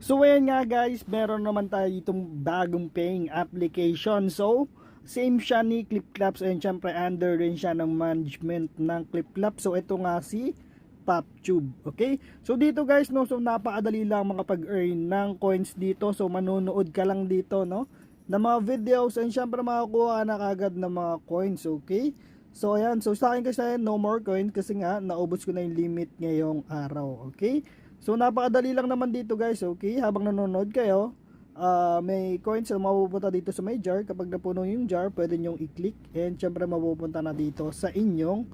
So ayan nga guys, meron naman tayo ditong bagong paying application. So same siya ni ClipClaps and syempre under rin siya ng management ng ClipClaps. So ito nga si PopTube. Okay? So dito guys, no, so napakadali lang makapag-earn ng coins dito. So manonood ka lang dito, no, ng mga videos and syempre makakuha na kagad ng mga coins. Okay? So ayan, so sa akin kasi no more coin kasi nga naubos ko na yung limit ngayong araw. Okay? So napakadali lang naman dito guys. Okay? Habang nanonood kayo, may coins na mapupunta dito sa may jar. Kapag napuno yung jar, pwede nyong i-click and syempre mapupunta na dito sa inyong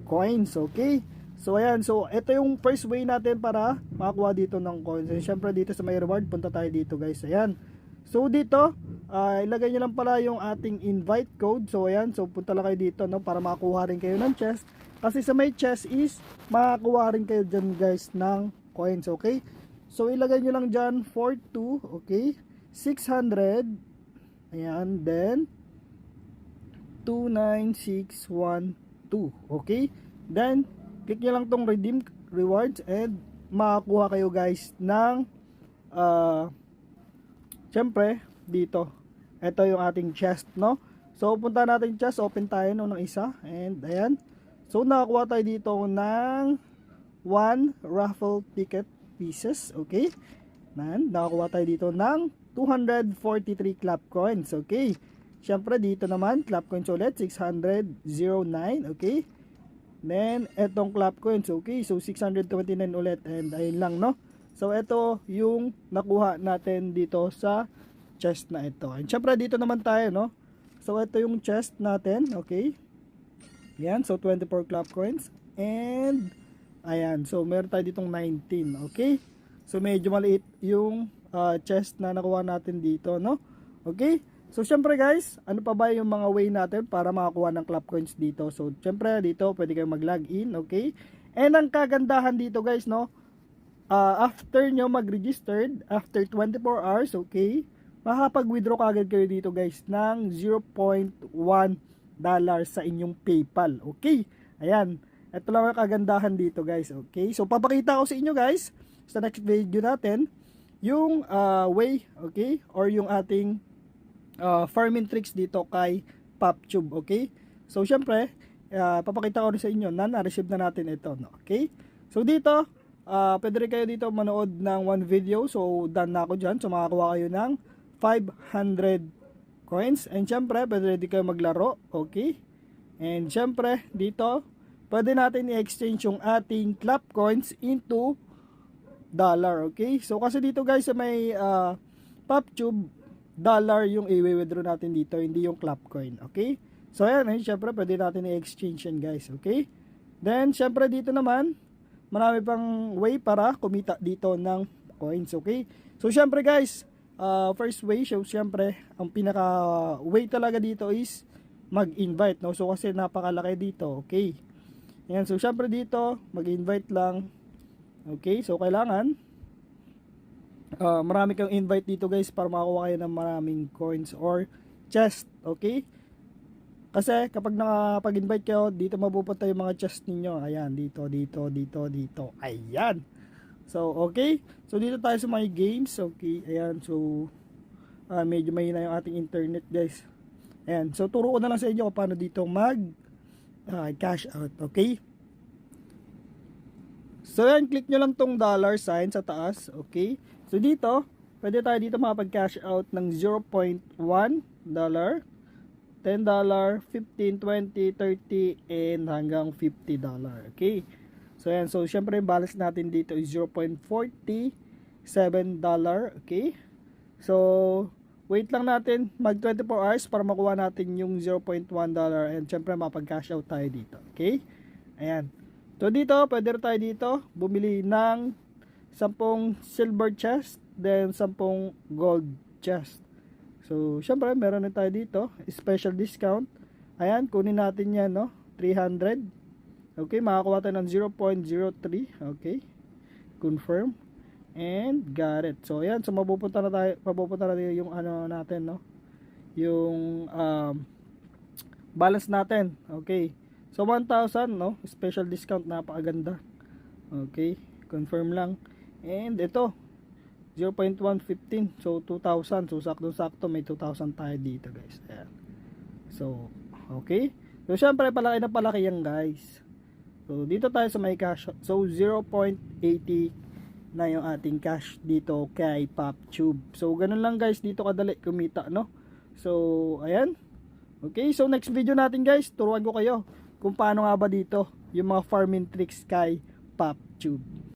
coins. Okay? So ayan, so ito yung first way natin para makakuha dito ng coins. And syempre dito sa may reward, punta tayo dito guys. Ayan. So dito, ilagay nyo lang pala yung ating invite code. So ayan, so punta lang kayo dito, no, para makakuha rin kayo ng chest. Kasi sa may chest is makakuha rin kayo dyan guys ng coins. Okay? So ilagay nyo lang dyan 42, okay, 600, ayan, then 29612, okay, then click nyo lang tong redeem rewards and makakuha kayo guys ng syempre dito, ito yung ating chest, no. So punta natin chest, open tayo no ng isa and ayan, so nakakuha tayo dito ng 1 raffle ticket pieces. Okay, nakakuha tayo dito ng 243 clap coins. Okay, syempre dito naman clap coins ulit 609. Okay, then etong clap coins. Okay, so 629 ulit and ayun lang, no. So ito yung nakuha natin dito sa chest na ito. And syempre dito naman tayo, no. So ito yung chest natin. Okay, yan, so 24 clap coins and ayan, so meron tayo ditong 19. Okay, so medyo maliit yung chest na nakuha natin dito, no. Okay, so syempre guys, ano pa ba yung mga way natin para makakuha ng clap coins dito? So syempre dito pwede kayong mag-login. Okay, and ang kagandahan dito guys, no, after nyo mag-registered, after 24 hours, okay, makakapag-withdraw kagad kayo dito guys ng 0.1 dollar sa inyong PayPal. Okay, ayan, ito lang ang kagandahan dito guys. Okay, so papakita ko sa inyo guys sa next video natin yung way, okay, or yung ating farming tricks dito kay PopTube. Okay, so syempre papakita ko rin sa inyo na na-receive na natin ito, no? Okay, so dito pwede rin kayo dito manood ng one video. So done na ako dyan, so makakuha kayo ng 500 coins and syempre pwede rin kayo maglaro. Okay, and syempre dito pwede natin i-exchange yung ating clap coins into dollar. Okay, so kasi dito guys sa may PopTube, dollar yung i-withdraw natin dito, hindi yung clap coin. Okay, so ayan, syempre pwede natin i-exchange yan guys. Okay, then syempre dito naman marami pang way para kumita dito ng coins. Okay, so syempre guys, first way, so syempre ang pinaka way talaga dito is mag-invite, no. So kasi napakalaki dito. Okay, yan, so syempre dito mag-invite lang. Okay, so kailangan marami kang invite dito guys para makakuha kayo ng maraming coins or chest. Okay, kasi kapag nakapag-invite kayo dito, mapupunta yung mga chest ninyo. Ayan, dito. Ayan, so okay, so dito tayo sa mga games. Okay, ayan, so medyo mahina yung ating internet guys. Ayan, so turo ko na lang sa inyo kung paano dito mag cash out. Okay, so yan, click nyo lang tong dollar sign sa taas. Okay, so dito pwede tayo dito makapag-cash out ng 0.1 dollar, $10, 15, 20, 30, and hanggang $50. Okay, so yan, so syempre yung balance natin dito is 0.47 dollar. Okay, so wait lang natin mag 24 hours para makuha natin yung 0.1 dollar and syempre mapag-cash out tayo dito. Okay, ayan, so dito pwede tayo dito bumili ng 10 silver chest, then 10 gold chest. So syempre meron na tayo dito special discount. Ayan, kunin natin yan, no, 300. Okay, makakuha tayo ng 0.03. Okay, confirm and got it. So ayan, so mapupunta na tayo yung ano natin, no, yung balance natin. Okay, so 1,000, no, special discount, napakaganda. Okay, confirm lang. And ito 0.115. So 2,000. So sakto-sakto may 2,000 tayo dito guys. Ayan. So okay. So syempre palaki na palaki yan guys. So dito tayo sa may cash. So 0.80 na yung ating cash dito kay PopTube. So ganun lang guys, dito kadali kumita, no? So ayan. Okay, so next video natin guys, turuan ko kayo kung paano nga ba dito yung mga farming tricks kay PopTube.